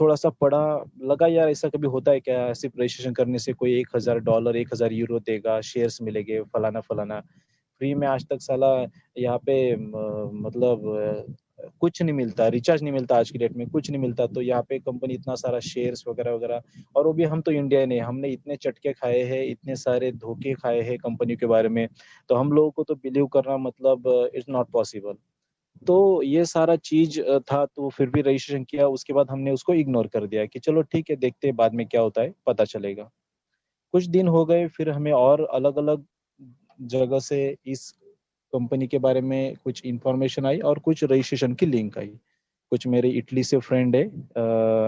थोड़ा सा पढ़ा, लगा यार ऐसा कभी होता है क्या, सिर्फ रजिस्ट्रेशन करने से कोई $1,000 $1,000 देगा, शेयर्स मिलेंगे, फलाना फलाना। फ्री में आज तक साला यहाँ पे मतलब कुछ नहीं मिलता, रिचार्ज नहीं मिलता, आज की डेट में कुछ नहीं मिलता। तो यहाँ पे कंपनी इतना सारा शेयर्स वगैरह वगैरह, और वो भी हम तो इंडिया ने, हमने इतने चटके खाए हैं, इतने सारे धोखे खाए हैं कंपनी के बारे में, तो हम लोगों को तो बिलीव करना मतलब इट्स नॉट पॉसिबल। तो ये सारा चीज था, तो फिर भी रजिस्ट्रेशन किया, उसके बाद हमने उसको इग्नोर कर दिया कि चलो ठीक है, देखते हैं बाद में क्या होता है, पता चलेगा। कुछ दिन हो गए, फिर हमें और अलग अलग जगह से इस कंपनी के बारे में कुछ इंफॉर्मेशन आई और कुछ रजिस्ट्रेशन की लिंक आई। कुछ मेरे इटली से फ्रेंड है,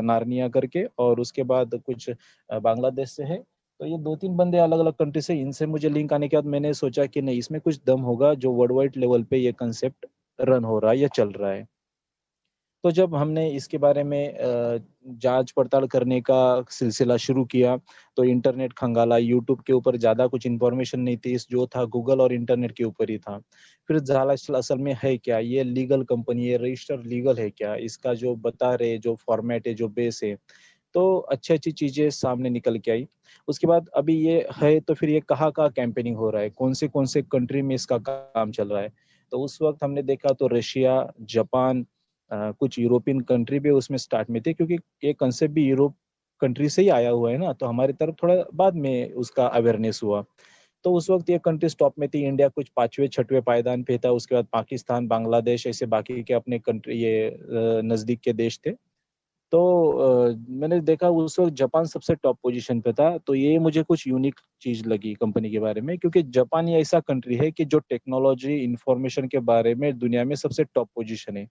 नारनिया करके, और उसके बाद कुछ बांग्लादेश से है। तो ये 2-3 बंदे अलग अलग कंट्री से, इनसे मुझे लिंक आने के बाद मैंने सोचा कि नहीं, इसमें कुछ दम होगा, जो वर्ल्ड वाइड लेवल पे ये कंसेप्ट रन हो रहा है या चल रहा है। तो जब हमने इसके बारे में जांच पड़ताल करने का सिलसिला शुरू किया, तो इंटरनेट खंगाला, यूट्यूब के ऊपर ज़्यादा कुछ इन्फॉर्मेशन नहीं थी, जो था गूगल और इंटरनेट के ऊपर ही था। फिर झाला असल में है क्या, ये लीगल कंपनी है, रजिस्टर लीगल है क्या, इसका जो बता रहे, जो फॉर्मेट है, जो बेस है, तो अच्छी अच्छी चीज़ें सामने निकल के आई। उसके बाद अभी ये है, तो फिर ये कहाँ कहाँ कैंपेनिंग हो रहा है, कौन से कंट्री में इसका काम चल रहा है। तो उस वक्त हमने देखा तो रशिया, जापान, कुछ यूरोपियन कंट्री भी उसमें स्टार्ट में थे, क्योंकि ये कंसेप्ट भी यूरोप कंट्री से ही आया हुआ है ना, तो हमारी तरफ थोड़ा बाद में उसका अवेयरनेस हुआ। तो उस वक्त ये कंट्रीज टॉप में थी, इंडिया कुछ 5वें 6वें पायदान पे था, उसके बाद पाकिस्तान, बांग्लादेश, ऐसे बाकी के अपने कंट्री, ये नज़दीक के देश थे। तो मैंने देखा उस वक्त जापान सबसे टॉप पोजीशन पे था। तो ये मुझे कुछ यूनिक चीज लगी कंपनी के बारे में, क्योंकि जापान ये ऐसा कंट्री है कि जो टेक्नोलॉजी इंफॉर्मेशन के बारे में दुनिया में सबसे टॉप पोजीशन है।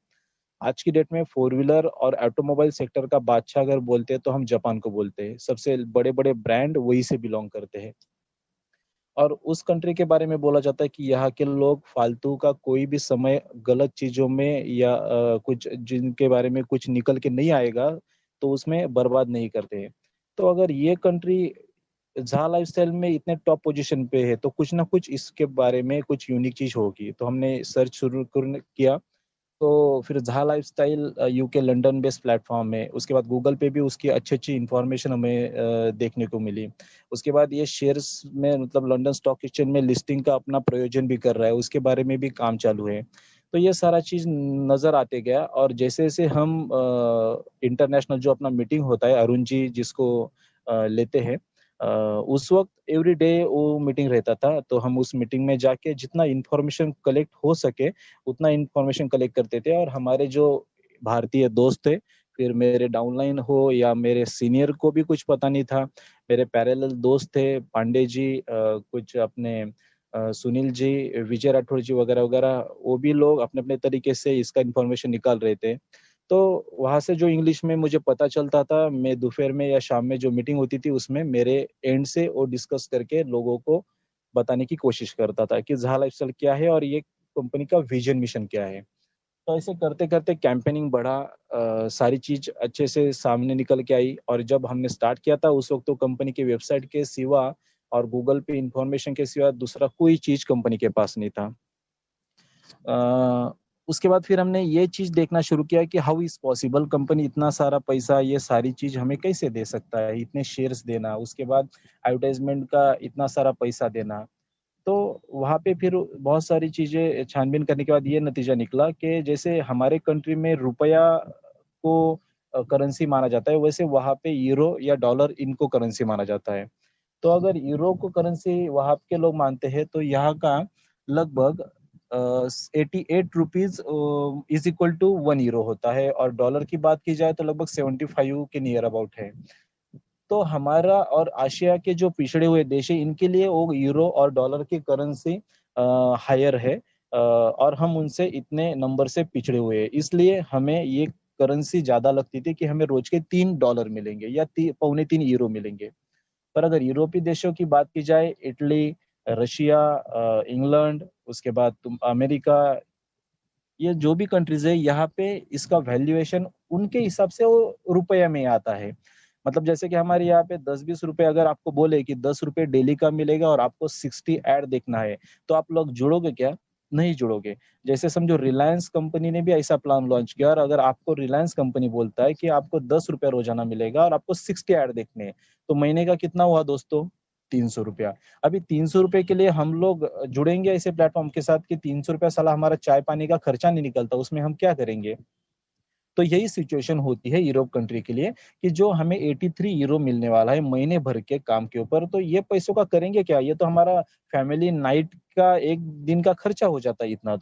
आज की डेट में फोर व्हीलर और ऑटोमोबाइल सेक्टर का बादशाह अगर बोलते हैं तो हम जापान को बोलते हैं, सबसे बड़े बड़े ब्रांड वही से बिलोंग करते हैं। और उस कंट्री के बारे में बोला जाता है कि यहाँ के लोग फालतू का कोई भी समय गलत चीजों में या कुछ जिनके बारे में कुछ निकल के नहीं आएगा, तो उसमें बर्बाद नहीं करते हैं। तो अगर ये कंट्री झा लाइफस्टाइल में इतने टॉप पोजीशन पे है, तो कुछ ना कुछ इसके बारे में कुछ यूनिक चीज होगी। तो हमने सर्च शुरू किया। तो फिर जहा lifestyle UK London based platform है, उसके बाद गूगल पे भी उसकी अच्छी अच्छी इन्फॉर्मेशन हमें देखने को मिली। उसके बाद ये शेयर्स में मतलब लंदन स्टॉक एक्सचेंज में लिस्टिंग का अपना प्रयोजन भी कर रहा है, उसके बारे में भी काम चालू है। तो ये सारा चीज नजर आते गया, और जैसे जैसे हम इंटरनेशनल जो अपना मीटिंग होता है, अरुण जी जिसको लेते हैं, उस वक्त एवरी डे वो मीटिंग रहता था। तो हम उस मीटिंग में जाके जितना इन्फॉर्मेशन कलेक्ट हो सके उतना इन्फॉर्मेशन कलेक्ट करते थे। और हमारे जो भारतीय दोस्त थे, फिर मेरे डाउनलाइन हो या मेरे सीनियर को भी कुछ पता नहीं था, मेरे पैरेलल दोस्त थे, पांडे जी, कुछ अपने सुनील जी, विजय राठौर जी वगैरह वगैरह, वो भी लोग अपने अपने तरीके से इसका इन्फॉर्मेशन निकाल रहे थे। तो वहां से जो इंग्लिश में मुझे पता चलता था, मैं दोपहर में या शाम में जो मीटिंग होती थी उसमें मेरे एंड से वो डिस्कस करके लोगों को बताने की कोशिश करता था कि जहा लाइफस्टाइल क्या है और ये कंपनी का विजन मिशन क्या है। तो ऐसे करते करते कैंपेनिंग बढ़ा, सारी चीज अच्छे से सामने निकल के आई। और जब हमने स्टार्ट किया था उस वक्त तो कंपनी के वेबसाइट के सिवा और गूगल पे इंफॉर्मेशन के सिवा दूसरा कोई चीज कंपनी के पास नहीं था। उसके बाद फिर हमने ये चीज देखना शुरू किया कि हाउ इज पॉसिबल, कंपनी इतना सारा पैसा ये सारी चीज हमें कैसे दे सकता है, इतने शेयर्स देना, उसके बाद एडवर्टाइजमेंट का इतना सारा पैसा देना। तो वहाँ पे फिर बहुत सारी चीजें छानबीन करने के बाद ये नतीजा निकला कि जैसे हमारे कंट्री में रुपया को करेंसी माना जाता है, वैसे वहाँ पे यूरो या डॉलर इनको करेंसी माना जाता है। तो अगर यूरो को करेंसी वहाँ के लोग मानते हैं, तो यहाँ का लगभग 88 rupees is equal to 1 euro होता है, और डॉलर की बात की जाए तो लगभग 75 के नियर अबाउट है। तो हमारा और आशिया के जो पिछड़े हुए देश है, इनके लिए वो यूरो और डॉलर की करेंसी हायर है, और हम उनसे इतने नंबर से पिछड़े हुए हैं, इसलिए हमें ये करेंसी ज्यादा लगती थी कि हमें रोज के $3 मिलेंगे या 3.25 यूरो मिलेंगे। पर अगर यूरोपीय देशों की बात की जाए, इटली, रशिया, इंग्लैंड, उसके बाद तुम अमेरिका, ये जो भी कंट्रीज है, यहाँ पे इसका वैल्यूएशन उनके हिसाब से वो रुपये में आता है। मतलब जैसे कि हमारे यहाँ पे 10-20 रुपए अगर आपको बोले कि 10 रुपए डेली का मिलेगा और आपको 60 ऐड देखना है, तो आप लोग जुड़ोगे क्या? नहीं जुड़ोगे। जैसे समझो रिलायंस कंपनी ने भी ऐसा प्लान लॉन्च किया, और अगर आपको रिलायंस कंपनी बोलता है कि आपको 10 रुपया रोजाना मिलेगा और आपको 60 ऐड देखने हैं, तो महीने का कितना हुआ दोस्तों? 300 रुपया। अभी 300 रुपये के लिए हम लोग जुड़ेंगे ऐसे प्लेटफॉर्म के साथ कि 300 रुपया साला हमारा चाय पानी का खर्चा नहीं निकलता, उसमें हम क्या करेंगे? तो यही सिचुएशन होती है यूरोप कंट्री के लिए कि जो हमें 83 यूरो मिलने वाला है महीने भर के काम के ऊपर, तो ये पैसों का करेंगे क्या? ये तो हमारा फैमिली नाइट का एक दिन का खर्चा हो जाता है इतना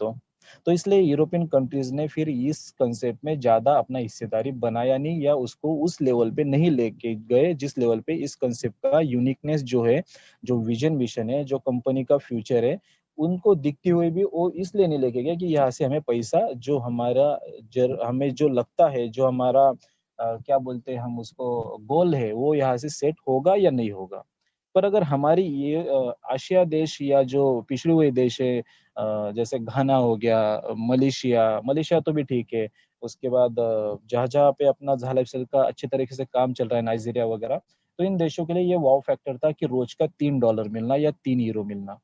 तो इसलिए यूरोपियन कंट्रीज ने फिर इस कंसेप्ट में ज्यादा अपना हिस्सेदारी बनाया नहीं, या उसको उस लेवल पे नहीं लेके गए जिस लेवल पे इस कंसेप्ट का यूनिकनेस जो है, जो विजन है, जो कंपनी का फ्यूचर है, उनको दिखती हुई भी वो इसलिए नहीं लेके गए कि यहाँ से हमें पैसा जो हमारा हमें जो लगता है, जो हमारा क्या बोलते हैं हम उसको, गोल है, वो यहाँ से सेट होगा या नहीं होगा। पर अगर हमारी ये आशिया देश या जो पिछड़े हुए देश है, जैसे घाना हो गया, मलेशिया मलेशिया तो भी ठीक है, उसके बाद जहाँ जहाँ पे अपना जहाँ लाइफस्टाइल का अच्छे तरीके से काम चल रहा है, नाइजीरिया वगैरह, तो इन देशों के लिए ये वाव फैक्टर था कि रोज का $3 मिलना या 3 यूरो मिलना,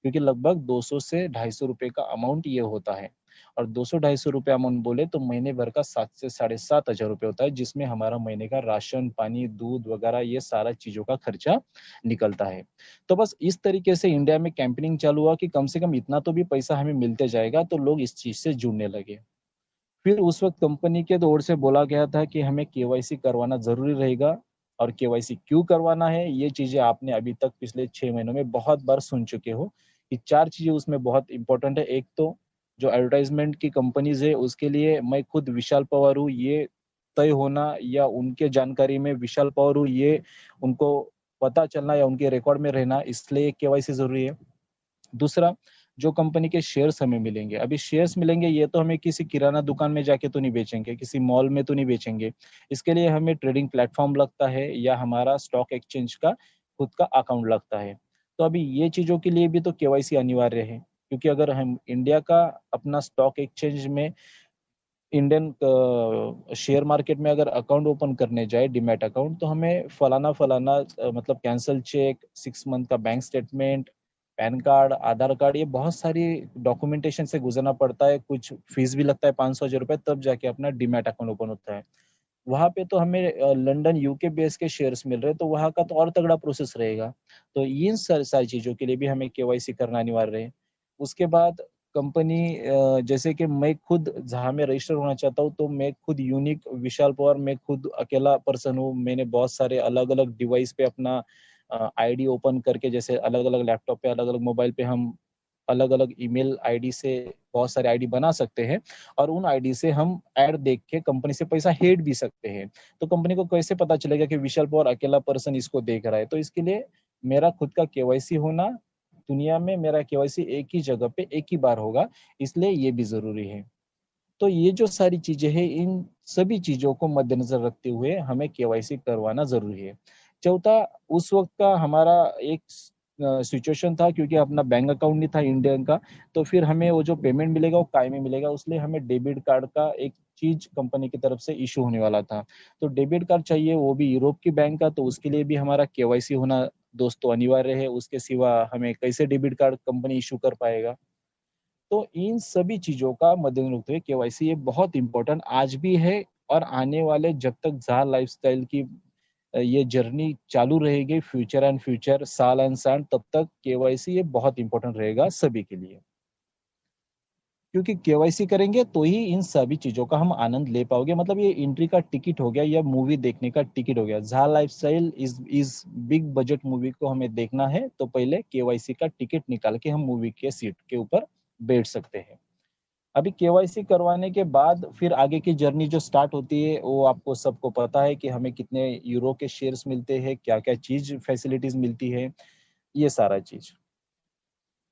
क्योंकि लगभग 200 से 250 रुपए का अमाउंट ये होता है। और 200-250 रुपए अमाउंट बोले तो महीने भर का 7 से 7,500 रुपए होता है, जिसमें हमारा महीने का राशन पानी दूध वगैरह ये सारा चीजों का खर्चा निकलता है। तो बस इस तरीके से इंडिया में कैंपेनिंग चालू हुआ कि कम से कम इतना तो भी पैसा हमें मिलते जाएगा, तो लोग इस चीज से जुड़ने लगे। फिर उस वक्त कंपनी के ओर से बोला गया था कि हमें केवाईसी करवाना जरूरी रहेगा, और केवाईसी क्यों करवाना है ये चीजें आपने अभी तक पिछले 6 महीनों में बहुत बार सुन चुके हो कि 4 चीजें उसमें बहुत इंपॉर्टेंट है। एक तो जो एडवर्टाइजमेंट की कंपनीज है उसके लिए मैं खुद विशाल पवार हूँ ये तय होना, या उनके जानकारी में विशाल पवार हूँ ये उनको पता चलना, या उनके रिकॉर्ड में रहना, इसलिए केवाईसी जरूरी है। दूसरा, जो कंपनी के शेयर्स हमें मिलेंगे, अभी शेयर्स मिलेंगे ये तो हमें किसी किराना दुकान में जाके तो नहीं बेचेंगे, किसी मॉल में तो नहीं बेचेंगे, इसके लिए हमें ट्रेडिंग प्लेटफॉर्म लगता है या हमारा स्टॉक एक्सचेंज का खुद का अकाउंट लगता है। तो अभी ये चीजों के लिए भी तो केवाईसी अनिवार्य है, क्योंकि अगर हम इंडिया का अपना स्टॉक एक्सचेंज में, इंडियन शेयर मार्केट में अगर अकाउंट ओपन करने जाए डीमैट अकाउंट, तो हमें फलाना फलाना मतलब कैंसल चेक, 6 मंथ का बैंक स्टेटमेंट, पैन कार्ड, आधार कार्ड, ये बहुत सारी डॉक्यूमेंटेशन से गुजरना पड़ता है, कुछ फीस भी लगता है 500 रुपए, तब जाके अपना डीमैट अकाउंट ओपन होता है। वहां पे तो हमें लंदन यूके बेस के शेयर्स मिल रहे हैं, तो वहां का तो और तगड़ा प्रोसेस रहेगा। तो इन सारी चीजों के लिए भी हमें केवाईसी करना अनिवार्य है। उसके बाद कंपनी, जैसे कि मैं खुद जहाँ मैं रजिस्टर होना चाहता हूँ, तो मैं खुद यूनिक विशाल पवार, मैं खुद अकेला पर्सन हूँ, मैंने बहुत सारे अलग अलग डिवाइस पे अपना आईडी ओपन करके, जैसे अलग अलग लैपटॉप पे, अलग अलग मोबाइल पे हम अलग अलग ईमेल आईडी से बहुत सारे आईडी बना सकते हैं, और उन आईडी से हम ऐड देख के कंपनी से पैसा हेड भी सकते हैं। तो कंपनी को कैसे पता चलेगा कि विशाल पवार अकेला पर्सन इसको देख रहा है? तो इसके लिए मेरा खुद का केवाईसी होना, दुनिया में मेरा केवाईसी एक ही जगह पे एक ही बार होगा, इसलिए ये भी जरूरी है। तो ये जो सारी चीजें हैं, इन सभी चीजों को मद्देनजर रखते हुए हमें केवाईसी करवाना जरूरी है। चौथा, उस वक्त का हमारा एक सिचुएशन था, क्योंकि अपना बैंक अकाउंट नहीं था इंडियन का, तो फिर हमें वो जो पेमेंट मिलेगा वो कायमी मिलेगा, उसलिए हमें डेबिट कार्ड का एक चीज कंपनी की तरफ से इशू होने वाला था। तो डेबिट कार्ड चाहिए, वो भी यूरोप की बैंक का, तो उसके लिए भी हमारा केवाईसी होना दोस्तों अनिवार्य है, उसके सिवा हमें कैसे डेबिट कार्ड कंपनी इशू कर पाएगा? तो इन सभी चीजों का मद्देनजर रखते हुए केवाईसी ये बहुत इंपॉर्टेंट आज भी है, और आने वाले जब तक जहा लाइफस्टाइल की ये जर्नी चालू रहेगी, फ्यूचर एंड फ्यूचर, साल एंड साल, तब तक केवाईसी ये बहुत इंपॉर्टेंट रहेगा सभी के लिए। क्योंकि केवाईसी करेंगे तो ही इन सभी चीजों का हम आनंद ले पाओगे। मतलब ये एंट्री का टिकट हो गया, या मूवी देखने का टिकट हो गया। जहा लाइफस्टाइल इस बिग बजट मूवी को हमें देखना है, तो पहले केवाईसी का टिकट निकाल के हम मूवी के सीट के ऊपर बैठ सकते हैं। अभी केवाईसी करवाने के बाद फिर आगे की जर्नी जो स्टार्ट होती है, वो आपको सबको पता है कि हमें कितने यूरो के शेयर्स मिलते हैं, क्या क्या चीज फैसिलिटीज मिलती है, ये सारा चीज।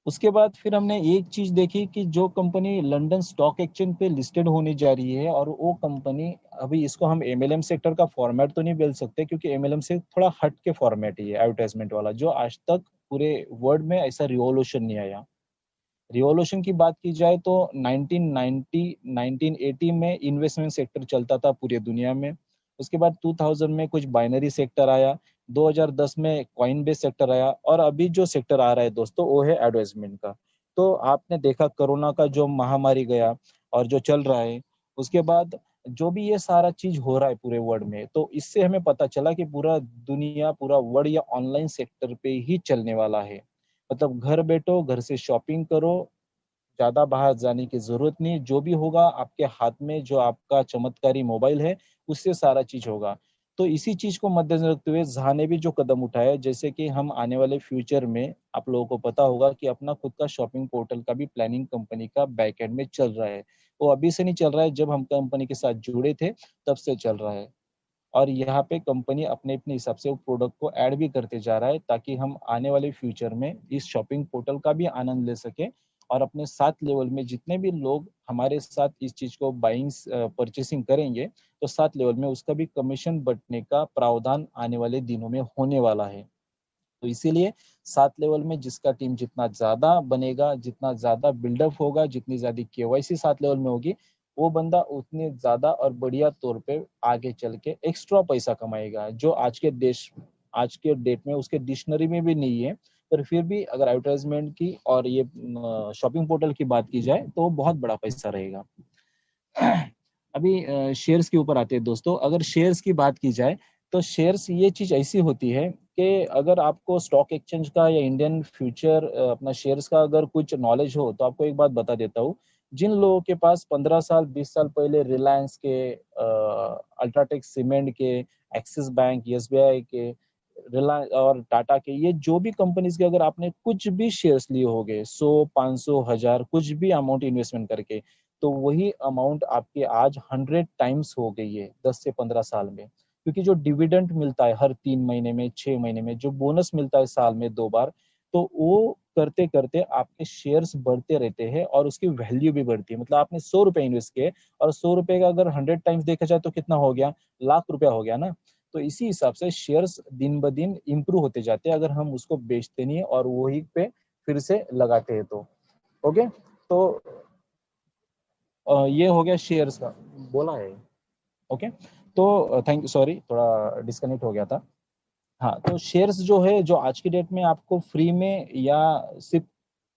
उसके बाद फिर हमने एक चीज देखी कि जो कंपनी लंदन स्टॉक एक्सचेंज पे लिस्टेड होने जा रही है, और वो कंपनी, अभी इसको हम एमएलएम सेक्टर का फॉर्मेट तो नहीं बोल सकते, क्योंकि एमएलएम से थोड़ा हट के फॉर्मेट ही है एडवर्टाइजमेंट वाला, जो आज तक पूरे वर्ल्ड में ऐसा रिवॉल्यूशन नहीं आया। रिवॉल्यूशन की बात की जाए तो 1990 1980 में इन्वेस्टमेंट सेक्टर चलता था पूरी दुनिया में। उसके बाद 2000 में कुछ बाइनरी सेक्टर आया, 2010 में कॉइन बेस सेक्टर आया, और अभी जो सेक्टर आ रहा है दोस्तों वो है एडवर्टाइजमेंट का। तो आपने देखा कोरोना का जो महामारी गया और जो चल रहा है, उसके बाद जो भी ये सारा चीज हो रहा है पूरे वर्ल्ड में, तो इससे हमें पता चला कि पूरा दुनिया, पूरा वर्ल्ड या ऑनलाइन सेक्टर पे ही चलने वाला है। मतलब घर बैठो, घर से शॉपिंग करो, ज्यादा बाहर जाने की जरूरत नहीं, जो भी होगा आपके हाथ में, जो आपका चमत्कारी मोबाइल है उससे सारा चीज होगा। तो इसी चीज को मद्देनजर रखते हुए ZA ने भी जो कदम उठाया, जैसे कि हम आने वाले फ्यूचर में, आप लोगों को पता होगा कि अपना खुद का शॉपिंग पोर्टल का भी प्लानिंग कंपनी का बैक एंड में चल रहा है। वो अभी से नहीं चल रहा है, जब हम कंपनी के साथ जुड़े थे तब से चल रहा है। और यहाँ पे कंपनी अपने अपने हिसाब से वो प्रोडक्ट को ऐड भी करते जा रहा है, ताकि हम आने वाले फ्यूचर में इस शॉपिंग पोर्टल का भी आनंद ले सके, और अपने साथ लेवल में जितने भी लोग हमारे साथ इस चीज को बाइंग परचेसिंग करेंगे, तो साथ लेवल में उसका भी कमीशन बंटने का प्रावधान आने वाले दिनों में होने वाला है। तो इसीलिए सात लेवल में जिसका टीम जितना ज्यादा बनेगा, जितना ज्यादा बिल्डअप होगा, जितनी ज्यादा केवाईसी सात लेवल में होगी, वो बंदा उतने ज्यादा और बढ़िया तौर पे आगे चल के एक्स्ट्रा पैसा कमाएगा, जो आज के डेट में उसके डिक्शनरी में भी नहीं है। पर फिर भी अगर एडवर्टाइजमेंट की और ये शॉपिंग पोर्टल की बात की जाए तो बहुत बड़ा पैसा रहेगा। अभी शेयर्स के ऊपर आते हैं दोस्तों। अगर शेयर्स की बात की जाए तो शेयर्स ये चीज ऐसी होती है कि अगर आपको स्टॉक एक्सचेंज का या इंडियन फ्यूचर अपना शेयर्स का अगर कुछ नॉलेज हो, तो आपको एक बात बता देता हूँ। जिन लोगों के पास 15 साल 20 साल पहले रिलायंस के, अल्ट्राटेक सीमेंट के, एक्सिस बैंक, SBI के, रिलायंस और टाटा के, ये जो भी कंपनीज के अगर आपने कुछ भी शेयर्स लिए होंगे, 100 500 1000 कुछ भी अमाउंट इन्वेस्टमेंट करके, तो वही अमाउंट आपके आज 100 टाइम्स हो गई है 10 से 15 साल में। क्योंकि जो डिविडेंड मिलता है हर 3 महीने में, 6 महीने में, जो बोनस मिलता है साल में 2 बार, तो वो करते करते आपके शेयर्स बढ़ते रहते हैं और उसकी वैल्यू भी बढ़ती है। मतलब आपने 100 रुपए इन्वेस्ट किए, और 100 रुपए का अगर 100 टाइम्स देखा जाए तो कितना हो गया, लाख रुपया हो गया ना। तो इसी हिसाब से शेयर्स दिन ब दिन इंप्रूव होते जाते हैं, अगर हम उसको बेचते नहीं और वही पे फिर से लगाते हैं तो। ओके, तो ये हो गया शेयर्स का, बोला है। ओके, तो थैंक यू, सॉरी थोड़ा डिस्कनेक्ट हो गया था। हाँ, तो शेयर्स जो है, जो आज की डेट में आपको फ्री में, या सिर्फ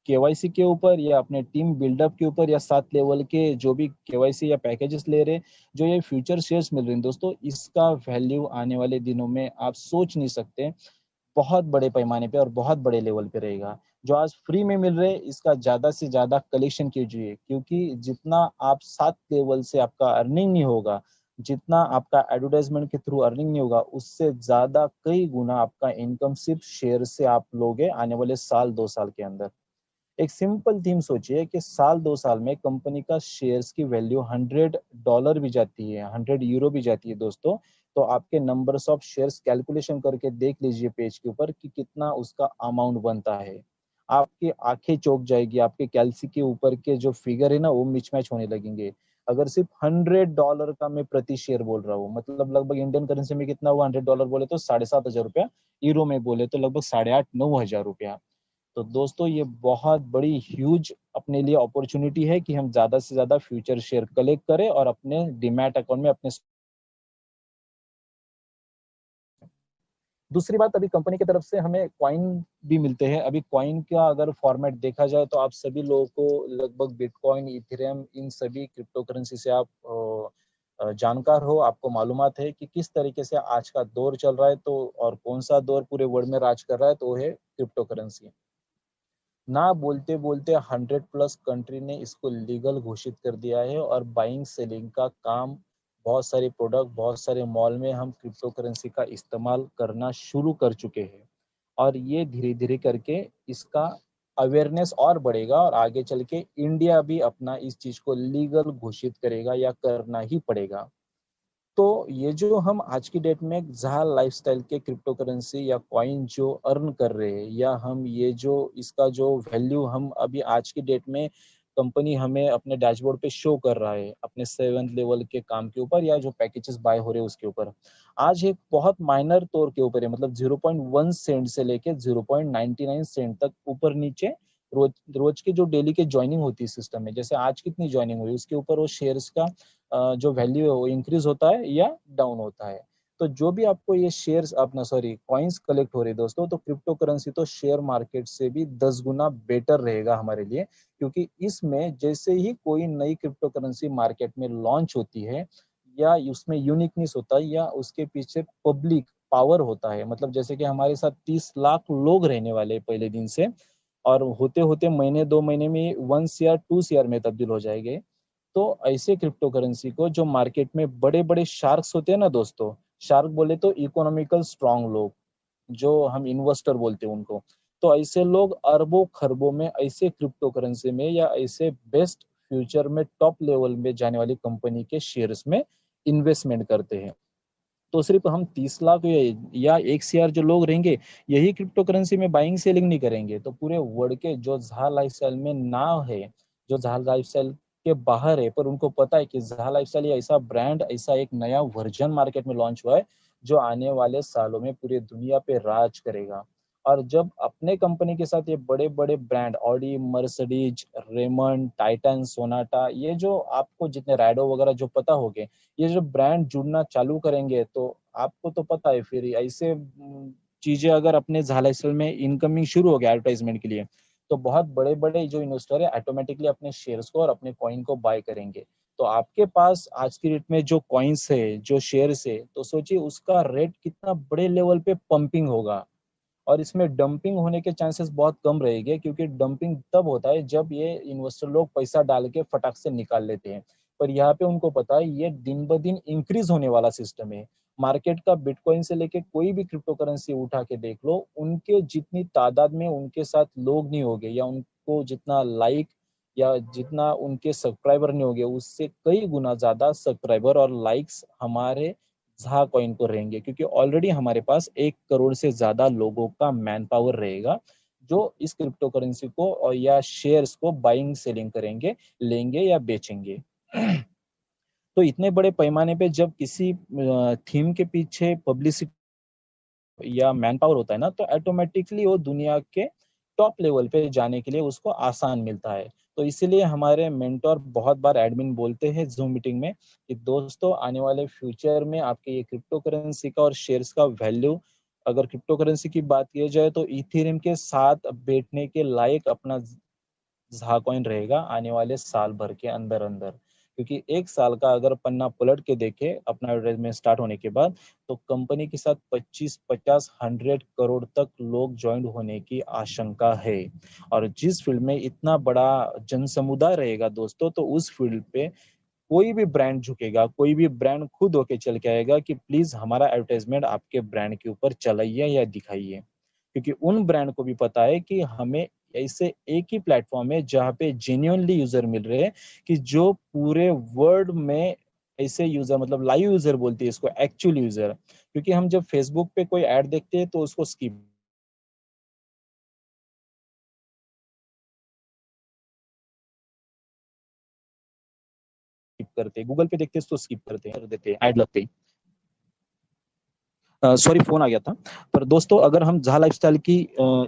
केवाईसी के ऊपर, या अपने टीम बिल्डअप के ऊपर, या 7 लेवल के जो भी केवाईसी या पैकेजेस ले रहे, जो ये फ्यूचर शेयर्स मिल रहे हैं दोस्तों, इसका वैल्यू आने वाले दिनों में आप सोच नहीं सकते, बहुत बड़े पैमाने पे और बहुत बड़े लेवल पे रहेगा। जो आज फ्री में मिल रहे हैं, इसका ज्यादा से ज्यादा कलेक्शन कीजिए, क्योंकि जितना आप 7 लेवल से आपका अर्निंग नहीं होगा, जितना आपका एडवर्टाइजमेंट के थ्रू अर्निंग नहीं होगा, उससे ज्यादा कई गुना आपका इनकम सिर्फ शेयर से आप लोगे आने वाले साल 2 साल के अंदर। एक सिंपल थीम सोचिए कि साल 2 साल में कंपनी का शेयर्स की वैल्यू $100 भी जाती है, €100 भी जाती है दोस्तों। तो आपके नंबर्स ऑफ शेयर्स कैलकुलेशन करके देख लीजिए पेज के ऊपर कि कितना उसका अमाउंट बनता है। आपकी आंखें चौंक जाएगी, आपके कैलसी के ऊपर के जो फिगर है ना, वो मिचमैच होने लगेंगे। अगर सिर्फ $100 का मैं प्रति शेयर बोल रहा हूँ, मतलब लगभग इंडियन करेंसी में कितना हुआ, $100 बोले तो 7,500 रुपया, यूरो में बोले तो लगभग 8,500-9,000 रुपया। तो दोस्तों, ये बहुत बड़ी ह्यूज अपने लिए अपॉर्चुनिटी है कि हम ज्यादा से ज्यादा फ्यूचर शेयर कलेक्ट करें और अपने डीमैट अकाउंट में अपने। दूसरी बात, अभी कंपनी की तरफ से हमें कॉइन भी मिलते हैं। अभी कॉइन का अगर फॉर्मेट देखा जाए तो आप सभी लोगों को लगभग बिटकॉइन, इथेरियम, इन सभी क्रिप्टो करेंसी से आप जानकार हो, आपको मालूमात है कि किस तरीके से आज का दौर चल रहा है। तो और कौन सा दौर पूरे वर्ल्ड में राज कर रहा है, तो वो है क्रिप्टो करेंसी। ना बोलते बोलते 100+ कंट्री ने इसको लीगल घोषित कर दिया है, और बाइंग सेलिंग का काम, बहुत सारे प्रोडक्ट, बहुत सारे मॉल में हम क्रिप्टो करेंसी का इस्तेमाल करना शुरू कर चुके हैं। और ये धीरे धीरे करके इसका अवेयरनेस और बढ़ेगा, और आगे चल के इंडिया भी अपना इस चीज को लीगल घोषित करेगा, या करना ही पड़ेगा। तो ये जो हम आज की डेट में जहा लाइफस्टाइल के क्रिप्टो करेंसी या कॉइन जो अर्न कर रहे हैं, या हम ये जो इसका जो वैल्यू हम अभी आज की डेट में कंपनी हमें अपने डैशबोर्ड पे शो कर रहा है, अपने 7 लेवल के काम के ऊपर, या जो पैकेजेस बाय हो रहे हैं उसके ऊपर, आज एक बहुत माइनर तौर के ऊपर है। मतलब 0.1 सेंट से लेके 0.99 सेंट तक ऊपर नीचे रोज रोज के जो डेली के ज्वाइनिंग होती है सिस्टम में, जैसे आज कितनी ज्वाइनिंग हुई उसके ऊपर वो शेयर्स का जो वैल्यू है वो इंक्रीज होता है या डाउन होता है। तो जो भी आपको ये शेयर्स अपना कॉइन्स कलेक्ट हो रहे दोस्तों, तो क्रिप्टो करेंसी तो शेयर मार्केट से भी 10 गुना बेटर रहेगा हमारे लिए, क्योंकि इसमें जैसे ही कोई नई क्रिप्टो करेंसी मार्केट में लॉन्च होती है, या उसमें यूनिकनेस होता है, या उसके पीछे पब्लिक पावर होता है, मतलब जैसे कि हमारे साथ 30 लाख लोग रहने वाले पहले दिन से, और होते होते महीने 2 महीने में 1 CR 2 CR में तब्दील हो जाएंगे। तो ऐसे क्रिप्टो करेंसी को जो मार्केट में बड़े बड़े शार्क्स होते हैं ना दोस्तों, शार्क बोले तो इकोनॉमिकल स्ट्रांग लोग, जो हम इन्वेस्टर बोलते हैं उनको, तो ऐसे लोग अरबों खरबों में ऐसे क्रिप्टो करेंसी में या ऐसे बेस्ट फ्यूचर में टॉप लेवल में जाने वाली कंपनी के शेयर्स में इन्वेस्टमेंट करते हैं। तो सिर्फ हम 30 लाख या 1 CR जो लोग रहेंगे, यही क्रिप्टो करेंसी में बाइंग सेलिंग नहीं करेंगे, तो पूरे वर्ल्ड के जो जहा लाइफस्टाइल में नाव है, जो जहा लाइफस्टाइल के बाहर है, पर उनको पता है कि जहा लाइफस्टाइल ये ऐसा ब्रांड, ऐसा एक नया वर्जन मार्केट में लॉन्च हुआ है जो आने वाले सालों में पूरी दुनिया पे राज करेगा। और जब अपने कंपनी के साथ ये बड़े बड़े brand Audi, Mercedes, Raymond, Titan, Sonata, ये जो आपको जितने राइडो वगैरह जो पता होंगे, ये जो ब्रांड जुड़ना चालू करेंगे, तो आपको तो पता है फिर ऐसे चीजें अगर अपने झालाइसल में इनकमिंग शुरू हो गया एडवर्टाइजमेंट के लिए, तो बहुत बड़े बड़े जो इन्वेस्टर है ऑटोमेटिकली अपने शेयर्स को और अपने कॉइन को बाय करेंगे। तो आपके पास आज की डेट में जो कॉइन्स है, जो शेयर्स है, तो सोचिए उसका रेट कितना बड़े लेवल पे पंपिंग होगा। और इसमें डंपिंग होने के चांसेस बहुत कम रहेंगे, क्योंकि डंपिंग तब होता है जब ये इन्वेस्टर लोग पैसा डाल के फटाक से निकाल लेते हैं। पर यहाँ पे उनको पता है ये दिन ब दिन इंक्रीज होने वाला सिस्टम है। मार्केट का बिटकॉइन से लेके कोई भी क्रिप्टो करेंसी उठा के देख लो, उनके जितनी तादाद में उनके साथ लोग नहीं होंगे, या उनको जितना लाइक या जितना उनके सब्सक्राइबर नहीं होंगे, उससे कई गुना ज्यादा सब्सक्राइबर और लाइक्स हमारे जहा कॉइन को रहेंगे, क्योंकि ऑलरेडी हमारे पास 1 करोड़ से ज्यादा लोगों का मैन पावर रहेगा जो इस क्रिप्टो करेंसी को और या शेयर्स को बाइंग सेलिंग करेंगे, लेंगे या बेचेंगे। तो इतने बड़े पैमाने पे जब किसी थीम के पीछे पब्लिसिटी या मैन पावर होता है ना, तो ऑटोमेटिकली वो दुनिया के टॉप लेवल पे जाने के लिए उसको आसान मिलता है। तो इसीलिए हमारे मेंटोर बहुत बार एडमिन बोलते हैं जूम मीटिंग में कि दोस्तों आने वाले फ्यूचर में आपके ये क्रिप्टो करेंसी का और शेयर्स का वैल्यू, अगर क्रिप्टो करेंसी की बात की जाए तो इथेरियम के साथ बैठने के लायक अपना जहा कॉइन रहेगा आने वाले साल भर के अंदर अंदर। क्योंकि 1 साल का अगर पन्ना पलट के देखे अपना एडवर्टाइजमेंट स्टार्ट होने के बाद, तो कंपनी के साथ 25, 50, 100 करोड़ तक लोग ज्वाइन होने की आशंका है। और जिस फील्ड में इतना बड़ा जन समुदाय रहेगा दोस्तों, तो उस फील्ड पे कोई भी ब्रांड झुकेगा, कोई भी ब्रांड खुद होके चल के आएगा कि प्लीज हमारा एडवर्टाइजमेंट आपके ब्रांड के ऊपर चलाइए या दिखाइए। क्योंकि उन ब्रांड को भी पता है कि हमें ऐसे एक ही प्लेटफॉर्म है जहाँ पे जेन्युइनली यूजर मिल रहे हैं, कि जो पूरे वर्ल्ड में ऐसे यूजर, मतलब लाइव यूजर बोलते हैं इसको, एक्चुअल यूजर। क्योंकि हम जब फेसबुक पे कोई ऐड देखते हैं तो उसको स्किप करते हैं, गूगल पे देखते हैं तो स्किप करते हैं, कर देते हैं ऐड लगते ही। सॉरी फोन आ गया था। पर दोस्तों अगर हम जहा लाइफस्टाइल की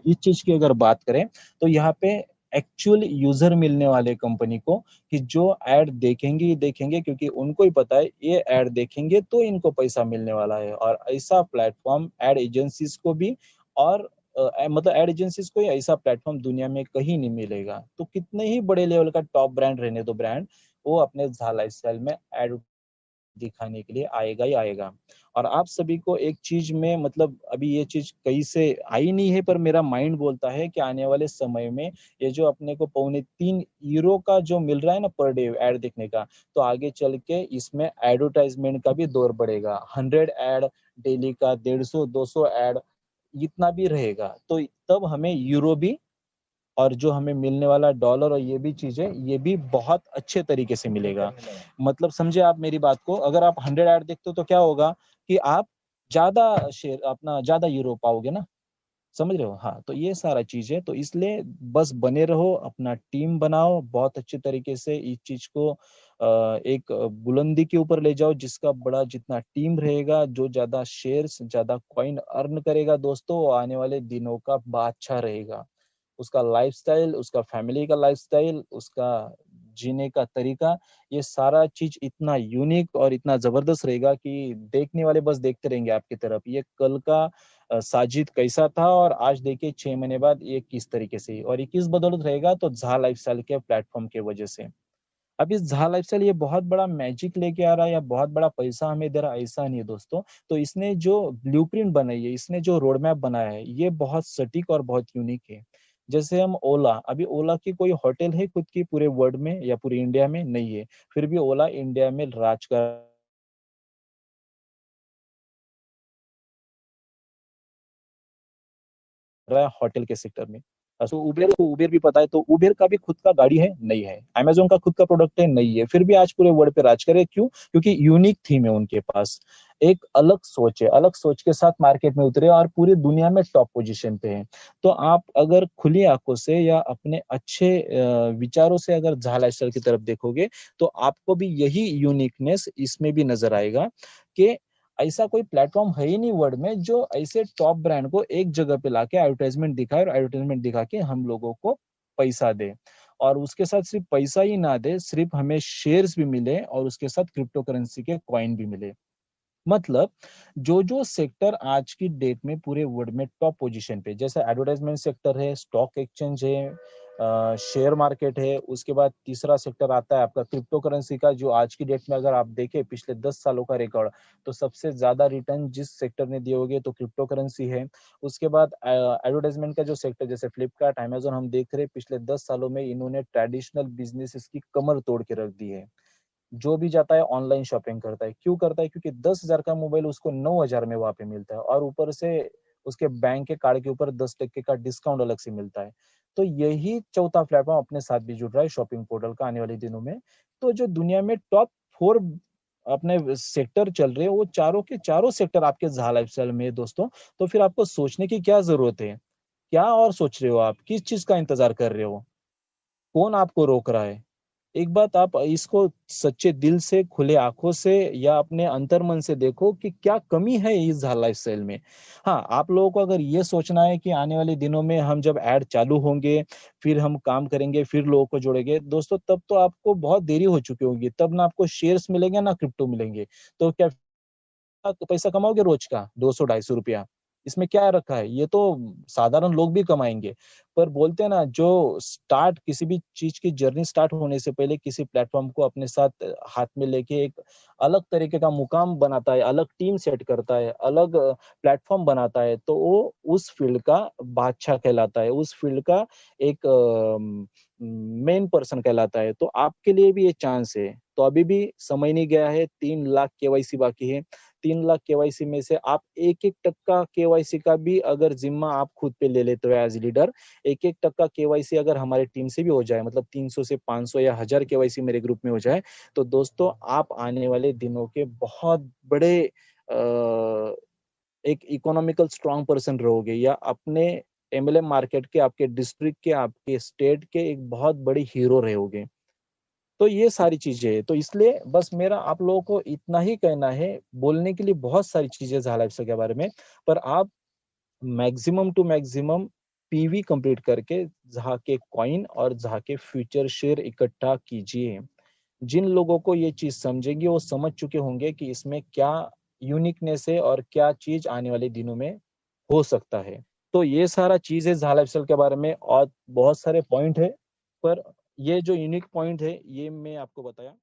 इस चीज की अगर बात करें, तो यहाँ पे एक्चुअल यूजर मिलने वाले कंपनी को, कि जो ऐड देखेंगे ही देखेंगे, क्योंकि उनको ही पता है ये ऐड देखेंगे तो इनको पैसा मिलने वाला है। और ऐसा प्लेटफॉर्म एड एजेंसीज को भी, और मतलब एड एजेंसीज को ऐसा प्लेटफॉर्म दुनिया में कहीं नहीं मिलेगा। तो कितने ही बड़े लेवल का टॉप ब्रांड रहने दो ब्रांड, वो अपने जहा लाइफस्टाइल में एड दिखाने के लिए आएगा ही आएगा। और आप सभी को एक चीज में, मतलब अभी ये चीज कहीं से आई नहीं है, पर मेरा माइंड बोलता है कि आने वाले समय में ये जो अपने को पौने 3 यूरो का जो मिल रहा है ना पर डे ऐड देखने का, तो आगे चल के इसमें एडवर्टाइजमेंट का भी दौर बढ़ेगा। 100 ऐड डेली का, 150, 200 ऐड, इतना भी रहेगा, तो तब हमें यूरो भी, और जो हमें मिलने वाला डॉलर और ये भी चीजें, ये भी बहुत अच्छे तरीके से मिलेगा। मतलब समझे आप मेरी बात को, अगर आप 100 ऐड देखते हो तो क्या होगा कि आप ज्यादा शेयर, अपना ज्यादा यूरो पाओगे ना। समझ रहे हो? हाँ, तो ये सारा चीज है। तो इसलिए बस बने रहो, अपना टीम बनाओ बहुत अच्छे तरीके से, इस चीज को एक बुलंदी के ऊपर ले जाओ, जिसका बड़ा जितना टीम रहेगा, जो ज्यादा शेयर्स, ज्यादा कॉइन अर्न करेगा दोस्तों, वो आने वाले दिनों का बादशाह रहेगा। उसका लाइफस्टाइल, उसका फैमिली का लाइफस्टाइल, उसका जीने का तरीका, ये सारा चीज इतना यूनिक और इतना जबरदस्त रहेगा कि देखने वाले बस देखते रहेंगे आपकी तरफ। ये कल का साजिद कैसा था और आज देखिए 6 महीने बाद ये किस तरीके से, और ये किस बदौलत रहेगा, तो झा लाइफस्टाइल के प्लेटफॉर्म के वजह से। अब इस झा लाइफस्टाइल ये बहुत बड़ा मैजिक लेके आ रहा है या बहुत बड़ा पैसा हमें दे रहा है, ऐसा नहीं है दोस्तों। तो इसने जो ब्लूप्रिंट बनाई है, इसने जो रोड मैप बनाया है, ये बहुत सटीक और बहुत यूनिक है। जैसे हम ओला, अभी ओला की कोई होटल है खुद की पूरे वर्ल्ड में या पूरे इंडिया में नहीं है, फिर भी ओला इंडिया में राज कर रहा है होटल के सेक्टर में। तो उबेर को उबेर भी पता है, तो उबेर का भी खुद का गाड़ी है नहीं है, अमेजोन का खुद का प्रोडक्ट है नहीं है, फिर भी आज पूरे वर्ल्ड पे राज करे। क्यों? क्योंकि यूनिक थीम है उनके पास, एक अलग सोच है, अलग सोच के साथ मार्केट में उतरे और पूरी दुनिया में टॉप पोजीशन पे है। तो आप अगर खुली आंखों से या अपने अच्छे विचारों से अगर झा लाइफस्टाइल की तरफ देखोगे, तो आपको भी यही यूनिकनेस इसमें भी नजर आएगा कि ऐसा कोई प्लेटफॉर्म है ही नहीं वर्ल्ड में जो ऐसे टॉप ब्रांड को एक जगह पे लाके एडवर्टाइजमेंट दिखाए और एडवर्टाइजमेंट दिखा के हम लोगों को पैसा दे, और उसके साथ सिर्फ पैसा ही ना दे, सिर्फ हमें शेयर्स भी मिले और उसके साथ क्रिप्टो करेंसी के कॉइन भी मिले। मतलब जो जो सेक्टर आज की डेट में पूरे वर्ल्ड में टॉप पोजीशन पे, जैसे एडवर्टाइजमेंट सेक्टर है, स्टॉक एक्सचेंज है, शेयर मार्केट है, उसके बाद तीसरा सेक्टर आता है आपका क्रिप्टो करेंसी का, जो आज की डेट में अगर आप देखें पिछले 10 सालों का रिकॉर्ड, तो सबसे ज्यादा रिटर्न जिस सेक्टर ने दिए होंगे तो क्रिप्टो करेंसी है। उसके बाद एडवर्टाइजमेंट का जो सेक्टर, जैसे फ्लिपकार्ट, अमेजोन, हम देख रहे हैं पिछले 10 सालों में इन्होंने ट्रेडिशनल बिजनेस की कमर तोड़ के रख दी है। जो भी जाता है ऑनलाइन शॉपिंग करता है, क्यों करता है? क्योंकि 10,000 का मोबाइल उसको 9,000 में वहां पे मिलता है, और ऊपर से उसके बैंक के कार्ड के ऊपर 10% का डिस्काउंट अलग से मिलता है। तो यही चौथा प्लेटफॉर्म अपने साथ भी जुड़ रहा है शॉपिंग पोर्टल का आने वाले दिनों में। तो जो दुनिया में टॉप 4 अपने सेक्टर चल रहे हैं, वो चारों के चारों सेक्टर आपके झा लाइफस्टाइल में है दोस्तों। तो फिर आपको सोचने की क्या जरूरत है? क्या और सोच रहे हो आप? किस चीज का इंतजार कर रहे हो? कौन आपको रोक रहा है? एक बात आप इसको सच्चे दिल से, खुले आंखों से या अपने अंतर्मन से देखो कि क्या कमी है इस लाइफस्टाइल में। हाँ, आप लोगों को अगर ये सोचना है कि आने वाले दिनों में हम जब ऐड चालू होंगे, फिर हम काम करेंगे, फिर लोगों को जोड़ेंगे, दोस्तों तब तो आपको बहुत देरी हो चुकी होगी, तब ना आपको शेयर्स मिलेंगे ना क्रिप्टो मिलेंगे। तो क्या पैसा कमाओगे रोज का 200-250 रुपया? इसमें क्या रखा है? ये तो साधारण लोग भी कमाएंगे। पर बोलते हैं ना, जो स्टार्ट किसी भी चीज की जर्नी स्टार्ट होने से पहले किसी प्लेटफॉर्म को अपने साथ हाथ में लेके एक अलग तरीके का मुकाम बनाता है, अलग टीम सेट करता है, अलग प्लेटफॉर्म बनाता है, तो वो उस फील्ड का बादशाह कहलाता है, उस फील्ड का एक मेन पर्सन कहलाता है। तो आपके लिए भी ये चांस है। तो अभी भी समय नहीं गया है, 3 लाख केवाईसी बाकी है। 3 लाख केवाईसी में से आप 1-1 टक्का केवाईसी का भी अगर जिम्मा आप खुद पे ले लेते हो एज लीडर, 1-1 टक्का केवाईसी अगर हमारे टीम से भी हो जाए, मतलब 300 से 500 या 1000 केवाईसी मेरे ग्रुप में हो जाए, तो दोस्तों आप आने वाले दिनों के बहुत बड़े एक इकोनॉमिकल स्ट्रांग पर्सन रहोगे, या अपने एमएलएम मार्केट के, आपके डिस्ट्रिक्ट के, आपके स्टेट के एक बहुत बड़ी हीरो रहोगे। तो ये सारी चीजें है, तो इसलिए बस मेरा आप लोगों को इतना ही कहना है। बोलने के लिए बहुत सारी चीजें झाला के बारे में, पर आप maximum to maximum PV complete करके जहाँ के कॉइन और जहाँ के फ्यूचर शेयर इकट्ठा कीजिए। जिन लोगों को ये चीज समझेंगे वो समझ चुके होंगे कि इसमें क्या यूनिकनेस है और क्या चीज आने वाले दिनों में हो सकता है। तो ये सारा चीज है झाला के बारे में, और बहुत सारे पॉइंट है, पर ये जो यूनिक पॉइंट है ये मैं आपको बताया।